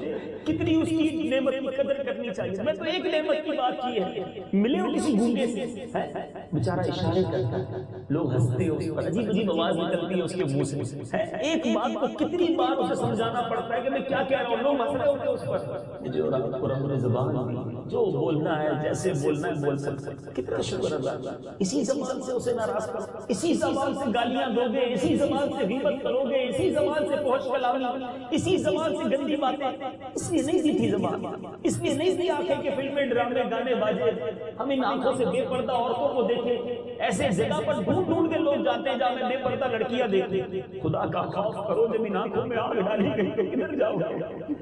کتنی اس کی نعمت کی قدر کرنی چاہیے. میں تو ایک نعمت کی بات کی ہے، ملے ہو کسی گونگے سے، بیچارہ اشارے کرتا ہے، لوگ ہنستے ہو، عجیب عجیب آواز نکلتی ہے اس کے منہ سے. ایک بات کو کتنی بار اسے سمجھانا پڑتا ہے کہ میں کیا کہہ رہا ہوں، لوگ ہنس رہے ہوتے ہیں اس پر. جو رب کو رب نے زبان دی، جو بولنا ہے جیسے بولنا ہے بول سکتا ہے. کتنا شکر اللہ. اسی زبان سے اسے ناراض کرو، اسی زبان سے گالیاں دو گے، اسی زبان سے غیبت کرو گے، اسی زبان سے فحش کلامی، اسی زبان سے گندی باتیں. اس لیے نہیں دی تھی زبان، اس لیے نہیں دی آنکھیں کہ فلمیں ڈرامے گانے باجے. ہم ان آنکھوں سے بے پردہ عورتوں کو دیکھیں، ایسے جگہ پر ڈھونڈ ڈھونڈ کے لوگ جاتے ہیں جہاں میں بے پردہ لڑکیاں دیکھتے. خدا کا خوف کرو، جب ان آنکھوں میں آگ ڈالی گئی تو کدھر جاؤ گے؟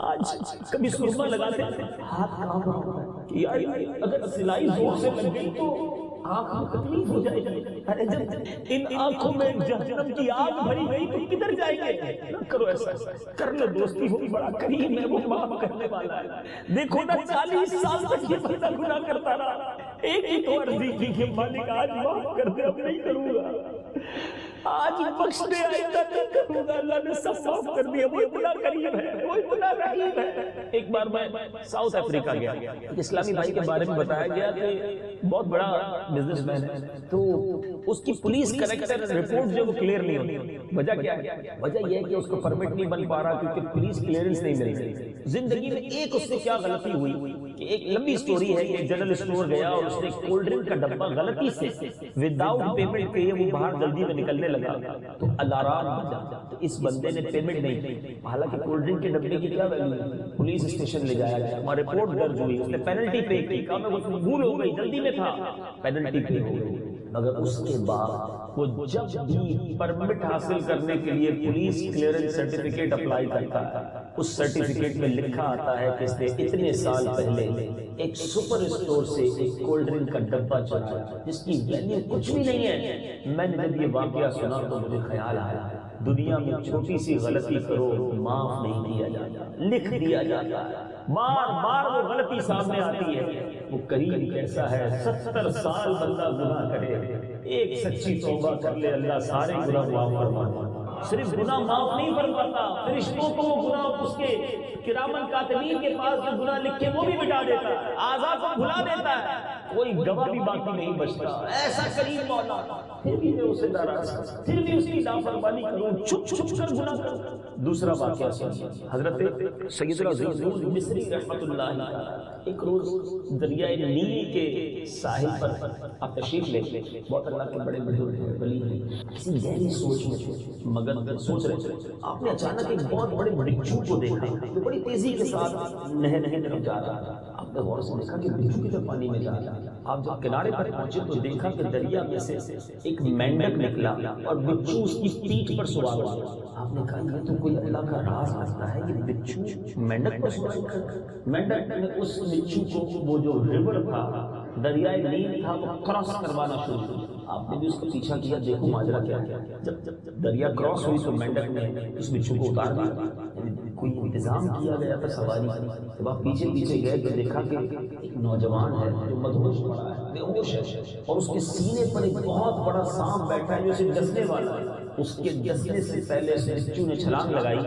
آج کبھی سرما لگاتے ہاتھ کانپ رہا ہوتا ہے کہ یار اگر سلائی زور سے لگ گئی تو آنکھ میں تکلیف ہو جائے گی. ارے جب ان آنکھوں میں جہنم کی آگ بھری گئی تو کدھر جائیں گے؟ نہ کرو ایسا، کر لو دوستی، ہو بڑا کریم ہے، وہ معاف کرنے والا ہے. دیکھو نا 40 سال تک یہ بندہ گناہ کرتا رہا، ایک ہی تو عرضی کی کہ مالک آج معاف کر دے، اب نہیں کروں گا، آج بخش دے، آئندہ نہیں کروں گا. اللہ نے سب معاف کر دیا. وہ اتنا کریم ہے، وہ اتنا رحیم ہے. ایک بار میں ساؤتھ افریقہ گیا، ایک اسلامی بھائی کے بارے میں بتایا گیا کہ بہت بڑا بزنس مین ہے، تو اس کی پولیس کریکٹر رپورٹ جو وہ کلیئر نہیں ہوتی. وجہ کیا ہے؟ وجہ یہ ہے کہ اس کو پرمٹ نہیں بن پا رہا کیونکہ پولیس کلیئرنس نہیں مل رہی. زندگی میں ایک اس سے کیا غلطی ہوئی کہ ایک لمبی سٹوری ہے کہ ایک جنرل اسٹور گیا اور اس نے کولڈ ڈرنک کا ڈبہ غلطی سے وداؤٹ پیمنٹ کیے وہ باہر جلدی میں نکلنے لگا تو الارم بجا. تو اس بندے نے پیمنٹ نہیں کی، حالانکہ کولڈ ڈرنک کے ڈبے کی کیا ویلیو ہے. پولیس اسٹیشن لے جایا گیا، وہاں رپورٹ درج ہوئی، اس نے پینلٹی پے کی. کہا میں وہ بھول ہو گئی، جلدی میں تھا، پینلٹی پے ہو گئی. مگر اس کے بعد وہ جب بھی پرمٹ حاصل کرنے کے لیے پولیس کلیئرنس سرٹیفکیٹ اپلائی کرتا ہے، اس سرٹیفکیٹ میں لکھا آتا ہے کہ اس نے اتنے سال پہلے ایک سپر اسٹور سے ایک کولڈ ڈرنک کا ڈبہ چلایا جس کی ویلیو کچھ بھی نہیں ہے. میں نے جب یہ واقعہ سنا تو مجھے خیال آیا دنیا میں چھوٹی سی غلطی کرو معاف نہیں کیا جاتا، لکھ دیا جاتا ہے. بار بار وہ غلطی سامنے آتی ہے. وہ کریم کیسا ہے، 70 سال بندہ گناہ کرے، ایک سچی توبہ کر لے، اللہ سارے گناہ معاف فرما دے. صرف گناہ معاف نہیں فرماتا، فرشتوں کو وہ گناہ اس کے کرامن کاتبین کے پاس جو گناہ لکھے وہ بھی مٹا دیتا ہے، اعضاء کو بھلا دیتا ہے، کوئی گواہ بھی باقی نہیں بچتا. ایسا کریم مولا، پھر بھی میں اسے ناراض کروں، پھر بھی اس کی نافرمانی کروں، چھپ چھپ کر گناہ کروں. دوسرا واقعہ سنیے، حضرت سیدنا ذوالنون مصری رحمۃ اللہ علیہ ایک روز دریائے نیل کے ساحل پر آپ تشریف لے، بہت اللہ کے بڑے بڑے ولی ہیں، کسی گہری سوچ میں مگر سوچ رہے تھے. آپ نے اچانک ایک بہت بڑے بچھو کو دیکھا جو بڑی تیزی کے ساتھ نہر کی طرف جا رہا تھا. آپ نے غور سے دیکھا کہ بچھو کی طرف پانی میں جا رہا ہے. آپ جب کنارے پر پہنچے تو دیکھا کہ دریا میں سے ایک مینڈک نکلا اور بچھو اس کی پیٹھ پر سوار ہوا. آپ نے کہا یہ تو کوئی اللہ کا راز لگتا ہے، یہ بچھو مینڈک پر سوار کر. مینڈک نے اس بچھو کو وہ جو ریور تھا، دریائے نیل تھا، وہ کراس کروانا شروع کیا. آپ نے بھی اس کا پیچھا کیا، دیکھو ماجرا کیا. جب دریا کراس ہوئی تو مینڈک نے اس بچھو کو اتار دیا. کوئی انتظام کیا گیا تھا سواری. جب آپ پیچھے پیچھے گئے تو دیکھا کہ ایک نوجوان ہے جو مدہوش پڑا ہے، بے ہوش ہے، اور اس کے سینے پر ایک بہت بڑا سانپ بیٹھا ہے جو اسے ڈسنے والا ہے. اس کے ڈسنے سے پہلے اس بچھو نے چھلانگ لگائی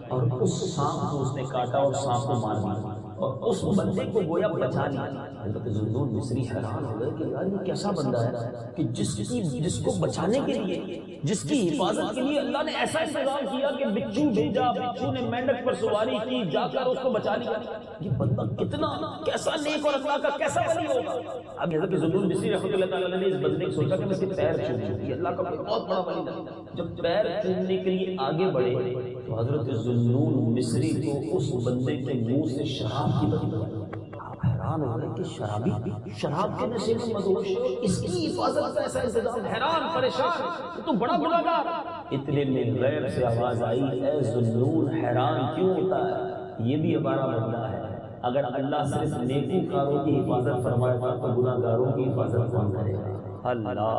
اور اس سانپ کو اس نے کاٹا اور سانپ کو مار دیا اور اس بندے کو گویا بچا لیا. حضرت ذوالنون مصری حیران ہو گئے کہ یار یہ کیسا بندہ ہے کہ جس کو بچانے کے لیے، جس کی حفاظت کے لیے اللہ نے ایسا انتظام کیا کہ بچھو بھیجا، بچھو نے مینڈک پر سواری کی، جا کر اس کو بچا لیا. یہ بندہ کتنا کیسا نیک اور اللہ کا کیسا ولی ہوگا. اب حضرت ذوالنون مصری رحمۃ اللہ تعالیٰ نے اس بندے کو سوچا کہ میں اس کے پیر چوموں. یہ اللہ کا بہت بڑا ولی تھا. جب پیر چومنے کے لیے آگے بڑھے تو حضرت ذوالنون مصری کو اس بندے کے منہ سے شراب کی بدبو آئی. آپ حیران ہو گئے کہ شرابی شراب کے نشے میں مدہوش ہے، اس کی حفاظت کا ایسا انتظام. حیران پریشان، تو بڑا گناہگار. اتنے میں غیب سے آواز آئی، اے ذوالنون حیران کیوں ہوتا ہے، یہ بھی ہمارا بندہ ہے۔ اگر اللہ صرف نیکوکاروں کی حفاظت فرمائے گا تو گناہ گاروں کی حفاظت کون کرے گا؟ اللہ۔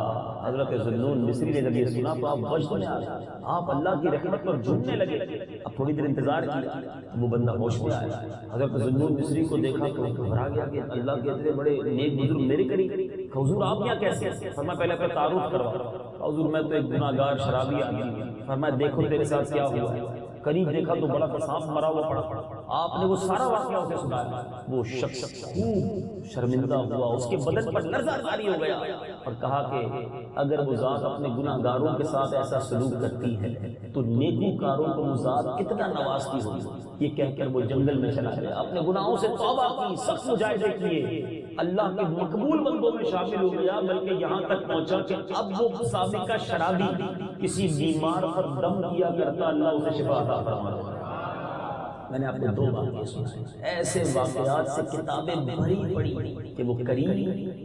حضرت ذوالنون مصری نے جب یہ سنا تو آپ وجد میں آ گئے، آپ اللہ کی رحمت پر جھومنے لگے۔ اب تھوڑی دیر انتظار کیا، وہ بندہ ہوش میں آیا۔ حضرت ذوالنون مصری کو دیکھا تو گھبرا گیا کہ اللہ کے اتنے بڑے نیک بزرگ میرے قریب، حضور آپ یہاں کیسے؟ فرمایا پہلے اپنا تعارف کروا۔ حضور میں تو ایک گناہ گار شرابی آدمی ہوں۔ فرمایا دیکھو تیرے ساتھ کیا ہوا ہے۔ قریب دیکھا تو بڑا سا سانپ مرا ہوا پڑا۔ آپ نے وہ سارا واقعہ اسے سنایا۔ وہ شخص خوب شرمندہ ہوا، اس کے بدن پر لرزہ طاری ہو گیا اور کہا کہ اگر وہ ذات اپنے گناہ گاروں کے ساتھ ایسا سلوک کرتی ہے تو نیکوکاروں کو وہ ذات کتنا نوازتی ہوگی۔ یہ کہہ کر وہ جنگل میں چلا گیا، اپنے گناہوں سے توبہ کی، سخت مجاہدے کیے، اللہ کے مقبول بندوں میں شامل ہو گیا، بلکہ یہاں تک پہنچا کہ اب وہ سابقہ شرابی کسی بیمار پر دم کیا کرتا، اللہ اسے شفا عطا فرماتا۔ میں نے آپ کو 2 واقعے سنائے، ایسے واقعات سے کتابیں بھری پڑی کہ وہ کریم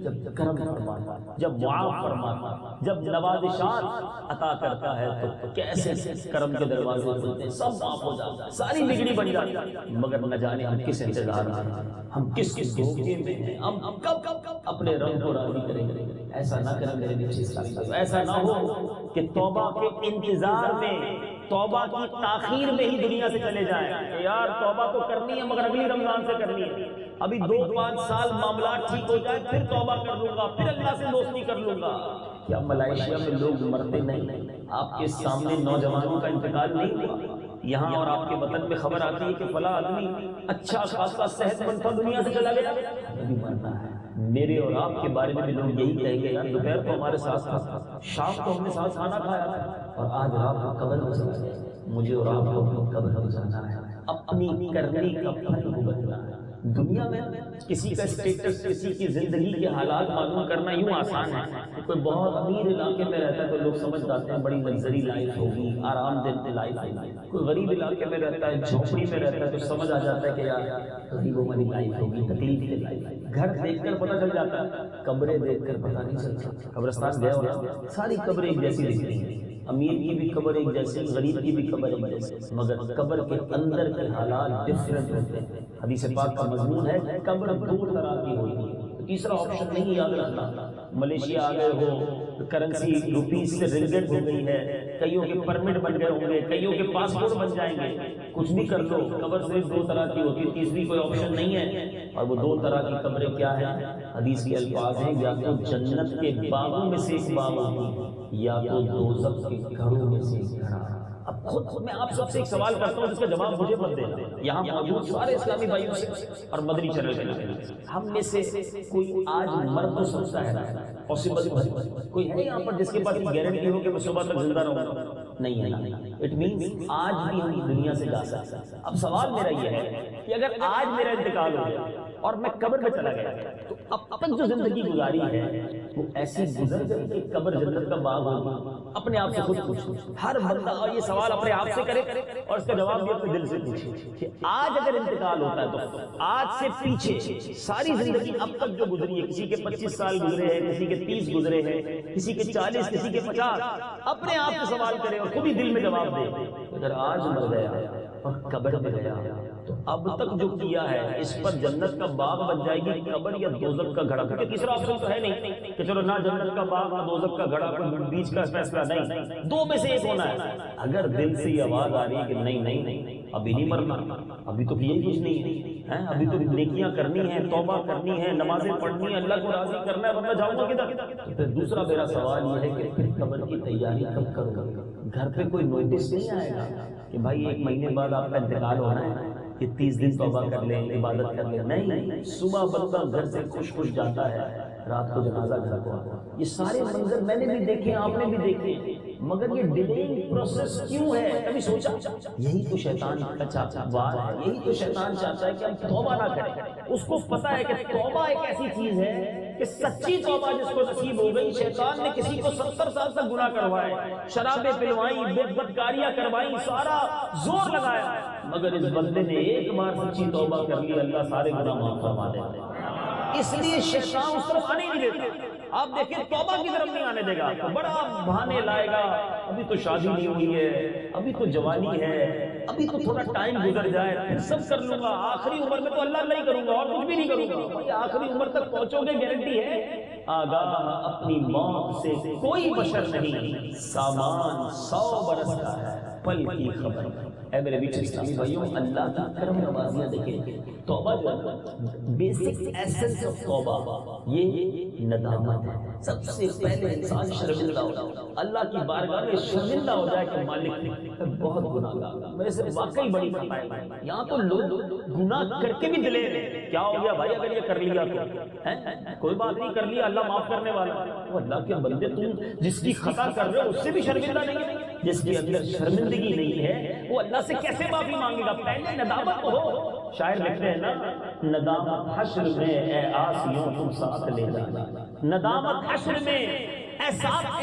جب کرم فرماتا، جب معاف فرماتا، جب نوازشات عطا کرتا ہے تو کیسے کرم کے دروازے کھلتے ہیں، سب معاف ہو جاتا ہے، ساری بگڑی بن جاتی ہے۔ مگر نہ جانے ہم کس انتظار میں ہیں، ہم کس دھوکے میں ہیں، ہم کب اپنے رب کو راضی کریں گے۔ ایسا نہ کریں میرے نیچے ساتھ، ایسا نہ ہو کہ توبہ کے انتظار میں، توبہ کی تاخیر میں ہی دنیا سے چلے جائیں کہ یار توبہ تو کرنی ہے مگر اگلی رمضان سے کرنی ہے، ابھی 2-5 سال معاملات ٹھیک ہو جائے پھر توبہ کر لوں گا، پھر اللہ سے دوستی کر لوں گا۔ کیا ملائیشیا میں لوگ مرتے نہیں؟ آپ کے سامنے نوجوانوں کا انتقال نہیں ہوا؟ یہاں اور آپ کے وطن میں خبر آتی ہے کہ فلاں آدمی اچھا خاصا صحت مند تھا، دنیا سے چلا گیا، ابھی مرنا ہے۔ میرے اور آپ کے بارے میں بھی لوگ یہی کہیں گے، یار دوپہر تو ہمارے ساتھ تھا، شام کو ہم نے ساتھ کھانا کھایا تھا، اور آج رات کو قبر میں چلا گیا۔ مجھے اور آپ کو اپنی قبر میں جانا ہے، اپنی کرنی کا پھل بھگتنا ہے۔ دنیا میں کسی کا اسٹیٹس، کسی کی زندگی کے حالات معلوم کرنا یوں آسان ہے، کوئی بہت امیر علاقے میں رہتا ہے تو لوگ سمجھ جاتے ہیں بڑی لگژری لائف ہوگی، آرام دہ لائف ہوگی، کوئی غریب علاقے میں رہتا ہے، جھونپڑی میں رہتا ہے تو سمجھ آ جاتا ہے کہ یار غریبوں والی لائف ہوگی، تکلیف کی لائف۔ گھر دیکھ کر پتہ چل جاتا ہے، قبریں دیکھ کر پتہ نہیں چلتا۔ قبرستان گئے ہو نا، ساری قبریں ایک جیسی دکھتی ہیں، امیر کی بھی قبر ایک جیسی، غریب کی بھی قبر ایک جیسی، مگر قبر کے اندر کے حالات ڈفرینٹ ہوتے ہیں۔ حدیث پاک کا مضمون ہے قبر 2 طرح کی ہوتی ہے۔ تیسرا آپشن نہیں یاد رکھنا، ملیشیا آ گئے ہو، کرنسی روپیز سے رنگٹ ہو گئی ہے، کئیوں کے پرمٹ بن گئے ہوں گے، کئیوں کے پاسپورٹ بن جائیں گے، کچھ بھی کر لو، قبر صرف 2 طرح کی ہوتی ہے، تیسری کوئی آپشن نہیں ہے۔ اور وہ 2 طرح کی قبریں کیا ہیں؟ حدیث کے الفاظ ہیں، یا تو جنت کے باغوں میں سے ایک باغ ہوگی، یا تو دوزخ کے گھروں میں سے ایک گھر۔ اب خود میں آپ سب سے ایک سوال کرتا ہوں جس کا جواب مجھے مت دینا، یہاں موجود سارے اسلامی بھائیوں سے اور مدنی چینل کے ناظرین، ہم میں سے کوئی آج مر تو سکتا ہے، پاسبل کوئی ہے یہاں پر جس کے پاس یہ گارنٹی ہو کہ میں صبح تک زندہ رہوں گا؟ نہیں ہے۔ اٹ مینس آج بھی ہم دنیا سے جا سکتے ہیں۔ اب سوال میرا یہ ہے کہ اگر آج میرا انتقال ہو گیا اور میں قبر میں چلا گیا تو اب تک جو زندگی گزاری ہے وہ ایسی گزر گئی کہ قبر جنت کا باغ ہوگا؟ اپنے آپ سے خود پوچھو، ہر بندہ اور یہ سوال اپنے آپ سے کرے اور اس کا جواب بھی اپنے دل سے پوچھے کہ آج اگر انتقال ہوتا ہے تو آج سے پیچھے ساری زندگی اب تک جو گزری ہے، کسی کے 25 سال گزرے ہیں، کسی کے 30 گزرے ہیں، کسی کے 40، کسی کے 50، اپنے آپ سے سوال کرے اور خود ہی دل میں جواب دے، اگر آج مر گیا اور قبر میں گیا تو اب تک جو کیا ہے اس پر جنت کا باغ بن جائے گی قبر یا دوزخ کا گھڑا؟ کیونکہ تیسرا آپشن تو ہے نہیں کہ چلو نہ جنت کا باغ نہ دوزخ کا گھڑا، کوئی بیچ کا فیصلہ نہیں، 2 میں سے ایک ہونا ہے۔ اگر دل سے یہ آواز آ رہی ہے کہ نہیں ابھی نہیں مرنا، ابھی تو یہی کچھ نہیں ہے، ابھی تو نیکیاں کرنی ہیں، توبہ کرنی ہے، نمازیں پڑھنی ہے، اللہ کو راضی کرنا ہے، ورنہ جاؤں گا کدھر؟ تو پھر دوسرا میرا سوال یہ ہے کہ پھر قبر کی تیاری کب کروں گا؟ گھر پہ کوئی نوٹس نہیں آئے گا کہ بھائی 1 مہینے بعد آپ کا انتقال ہونا ہے، کہ 30 دن توبہ کر لیں، عبادت کر لیں؟ نہیں، صبح بندہ گھر سے خوش جاتا ہے، رات کو جنازہ گھر کو آتا ہے۔ یہ سارے منظر میں نے بھی دیکھے، آپ نے بھی دیکھے، مگر یہ ڈیلینگ پروسیس کیوں ہے؟ کبھی سوچا؟ یہی تو شیطان کا چاچا ہے، یہی تو شیطان چاہتا ہے کہ ہم توبہ نہ کریں۔ اس کو پتا ہے کہ توبہ ایک ایسی چیز ہے کہ سچی توبہ جس کو نصیب ہو گئی، شیطان نے کسی کو 70 سال تک گناہ کروائے، شرابیں پلوائیں، بدکاریاں کروائیں، سارا زور لگایا، مگر اس بندے نے ایک بار سچی توبہ کر لی، اللہ سارے گناہ معاف فرما دیتا ہے۔ اس لیے شیطان اس طرف آنے نہیں دیتا۔ آپ دیکھیں توبہ کی طرف نہیں آنے دے گا، بڑا بہانے لائے گا، ابھی تو شادی نہیں ہوئی ہے، ابھی تو جوانی ہے، ابھی تو تھوڑا ٹائم گزر جائے پھر سب کر لوں گا، آخری عمر میں تو اللہ نہیں کروں گا اور کچھ بھی نہیں کروں گا۔ بھائی آخری عمر تک پہنچو گے، گارنٹی ہے؟ آگاہ اپنی موت سے کوئی بشر نہیں، سامان 100 برس کا ہے، پل کی خبر۔ اے میرے بیچ اسلامی بھائیوں، اللہ کی کرم نوازیاں دیکھیں۔ توبہ جو ہے بیسک ایسنس آف توبہ یہ ندامت ہے۔ سب سے پہلے انسان شرمندہ ہو، اللہ کی بارگاہ میں شرمندہ ہو جائے کہ مالک بہت گناہ گار، میرے سے واقعی بڑی خطا ہے۔ یہاں تو لوگ گناہ کر کے بھی دلیر ہیں، کیا ہو گیا بھائی اگر یہ کر لیا تو کوئی بات نہیں، کر لیا، اللہ معاف کرنے والا۔ وہ اللہ کے بندے، تم جس کی خطا کر رہے ہو اس سے بھی شرمندہ نہیں ہے؟ جس کے اندر شرمندگی نہیں ہے وہ اللہ سے کیسے معافی مانگے گا؟ پہلے ندامت ہو۔ شاعر لکھتے ہیں نا، ندامت حشر میں اے آسیوں تم ساتھ لے جانا، ندامت حشر میں اے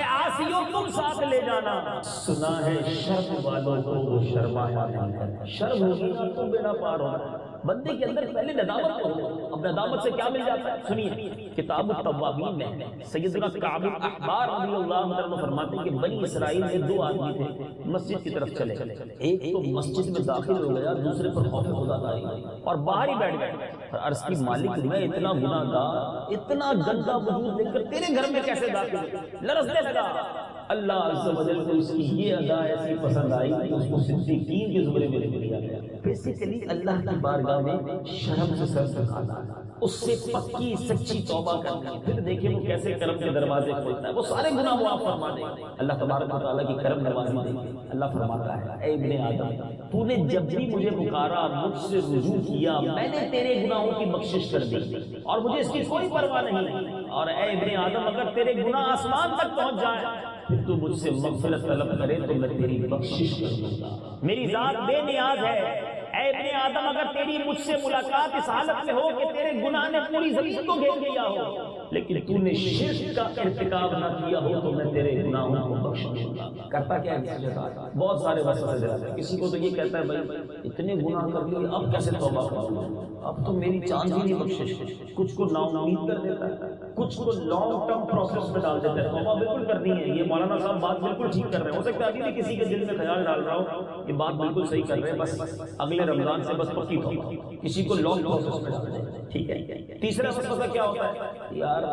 آسیوں تم ساتھ لے جانا، سنا ہے شرم والوں کو وہ شرمایا نہیں کرتا۔ شرم ہوگی تو بیڑا پار ہوگا۔ بندے کے اندر پہلے ندامت ہو، اب ندامت سے کیا مل جاتا ہے؟ سنیے، کتاب التوابین میں سیدنا کعب الاحبار رضی اللہ عنہ فرماتے ہیں کہ بنی اسرائیل میں 2 آدمی تھے، مسجد کی طرف چلے، ایک تو مسجد میں داخل ہو گیا، دوسرے پر خوف خدا تاری اور باہر ہی بیٹھ گئے۔ عرض کی مالک میں اتنا گناہ گار، اتنا گندا وجود دیکھ کر تیرے گھر میں کیسے داخل؟ لرزنے لگا۔ اللہ عز و جل کو اس کی یہ ادا ایسی پسند آئی کہ اس کو صدیقین کے زمرے میں لیا گیا۔ بیسیکلی اللہ کی بارگاہ میں شرم سے سر جھکانا، اس سے پکی سچی توبہ کرنا، پھر دیکھیں وہ کیسے کرم کے دروازے کھولتا ہے، وہ سارے گناہ معاف فرما دے۔ اللہ تبارک و تعالیٰ کی کرم نوازی دیکھیں۔ اللہ فرماتا ہے، اے ابن آدم، تو نے جب بھی مجھے پکارا، مجھ سے رجوع کیا، میں نے تیرے گناہوں کی بخشش کر دی اور مجھے اس کی کوئی پرواہ نہیں۔ اور اے ابن آدم، اگر تیرے گناہ آسمان تک پہنچ جائیں پھر تو مجھ سے مغفرت طلب کرے تو میں تیری بخشش کر دوں گا۔ میری ذات بے نیاز ہے۔ اے ابن آدم، اگر تیری مجھ سے ملاقات اس حالت میں ہو کہ تیرے گناہ نے پوری زمین کو گھیر لیا ہو لیکن تو نے شرک کا ارتکاب نہ کیا ہو تو میں تیرے گناہوں کو بخش دوں گا۔ کرتا کیا ہے؟ بہت سارے وسوسے دیتا ہے۔ کسی کو تو یہ کہتا ہے بھائی اتنے گناہ کر لیے اب کیسے توبہ کروں، اب تو میری چانس ہی نہیں بخشش۔ کچھ کو نا امید کر دیتا ہے، کچھ کو لانگ ٹرم پروسیس میں ڈال دیتا ہے۔ توبہ بالکل کرنی ہے، یہ مولانا صاحب بات بالکل ٹھیک کر رہے ہیں۔ ہو سکتا ہے ابھی بھی کسی کے دل میں خیال ڈال رہا ہو یہ بات بالکل صحیح کر رہے ہیں، بس اگلے رمضان سے بس پکی توبہ، کسی کو لانگ پروسیس میں ڈال دیں، ٹھیک ہے۔ تیسرا وسوسہ کیا ہوتا ہے؟ یار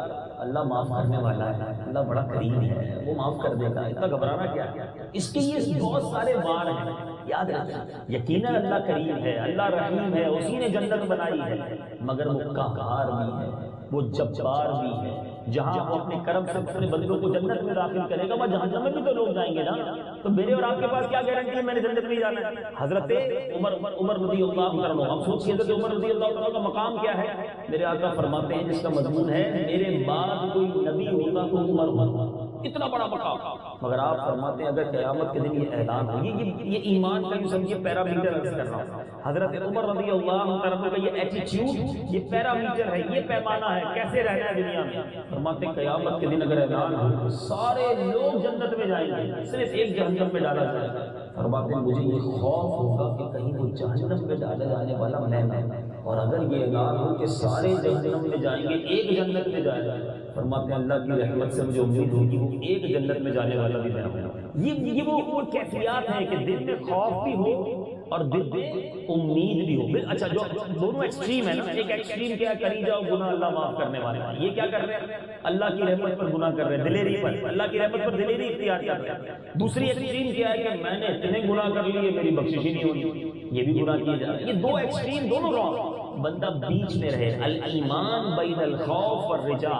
اللہ معاف کرنے والا ہے، اللہ بڑا کریم ہے، وہ معاف کر دے گا، اتنا گھبرانا کیا؟ اس کے یہ بہت سارے وار ہیں، یاد رکھیں۔ یقیناً اللہ کریم ہے، اللہ رحیم ہے، اسی نے جنت بنائی ہے، مگر وہ قہار بھی ہے، وہ جبار بھی ہے۔ جہاں وہ اپنے کرم سے اپنے بندوں کو جنت میں داخل کرے گا، وہ جہنم میں بھی تو لوگ جائیں گے نا۔ تو میرے اور آپ کے پاس کیا گارنٹی ہے میں نے جنت میں جانا ہے؟ حضرت عمر رضی اللہ عنہ، ہم سوچیے حضرت عمر رضی اللہ عنہ کا مقام کیا ہے؟ میرے آقا فرماتے ہیں جس کا مضمون ہے میرے بعد کوئی نبی ہوگا تو عمر ہوگا، اتنا بڑا مقام۔ مگر آپ فرماتے ہیں اگر قیامت کے دن یہ اعلان ہو، یہ ایمان کا جو سمجھیے پیرامیٹر عرض کر رہا ہوں، حضرت عمر رضی اللہ عنہ کا یہ ایٹیٹیوڈ، یہ پیرامیٹر ہے، یہ پیمانہ ہے کیسے رہنا ہے دنیا میں۔ فرماتے ہیں قیامت کے دن اگر اعلان ہو سارے لوگ جنت میں جائیں گے، صرف ایک جہنم میں ڈالا جائے گا۔ فرماتے ہیں مجھے یہ خوف ہوگا کہ کہیں وہ جہنم میں ڈالا جانے والا میں نہ، اور اگر یہ اعلان ہو کہ سارے جہنم میں جائیں گے ایک جنت میں جائے گا، فرماتے ہیں اللہ کی رحمت سے مجھے امید ہوگی وہ ایک جنت میں جانے والا بھی میں ہوں۔ یہ وہ کیفیات ہیں کہ دل میں خوف بھی ہو اور دل میں امید بھی ہو۔ اچھا جو دونوں ایکسٹریم ہے نا، ایک ایکسٹریم کیا ہے کری جاؤ گناہ اللہ معاف کرنے والے ہیں، یہ کیا کر رہے ہیں؟ اللہ کی رحمت پر گناہ کر رہے ہیں، دلیری پر، اللہ کی رحمت پر دلیری اختیار کر رہے ہیں۔ دوسری ایکسٹریم کیا ہے کہ میں نے اتنے گناہ کر لیے میری بخشش ہی نہیں ہوگی، یہ بھی گناہ کیے جا رہے ہیں۔ یہ دو ایکسٹریم دونوں رانگ۔ بندہ بیچ میں رہے، الایمان بین الخوف والرجاء،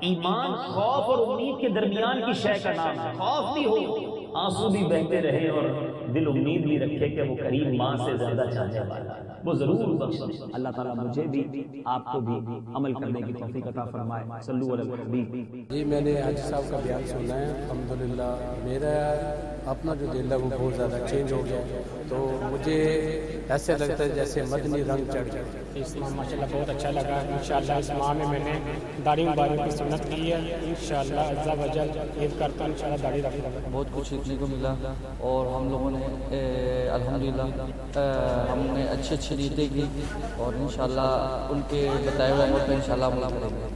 ایمان خوف اور امید کے درمیان کی شے کا نام ہے۔ خوف بھی ہو، آنسو بھی بہتے رہے اور دل امید بھی رکھے کہ وہ کریم ماں سے زیادہ چاہنے والا ہے، وہ ضرور بخشے۔ اللہ تعالیٰ مجھے بھی آپ کو بھی عمل کرنے کی توفیق عطا فرمائے۔ صلو علی الحبیب۔ جی میں نے حاجی صاحب کا بیان سنا ہے، الحمدللہ میرا اپنا جو دل ہے وہ بہت زیادہ چینج ہو گیا، تو مجھے ایسے لگتا ہے جیسے مدنی رنگ چڑھ گیا۔ اس ماہ ماشاء اللہ بہت اچھا لگا۔ انشاءاللہ اس ماہ میں نے داڑھی مبارک کی سنت کی ہے، انشاءاللہ عز و جل عید کرتا ہوں، انشاءاللہ داڑھی رکھوں گا۔ بہت کچھ سیکھنے کو ملا اور ہم لوگوں نے الحمدللہ ہم نے اچھی نیتیں کی اور انشاءاللہ ان کے بتائے ہوئے عمل پہ انشاءاللہ عمل کریں گے۔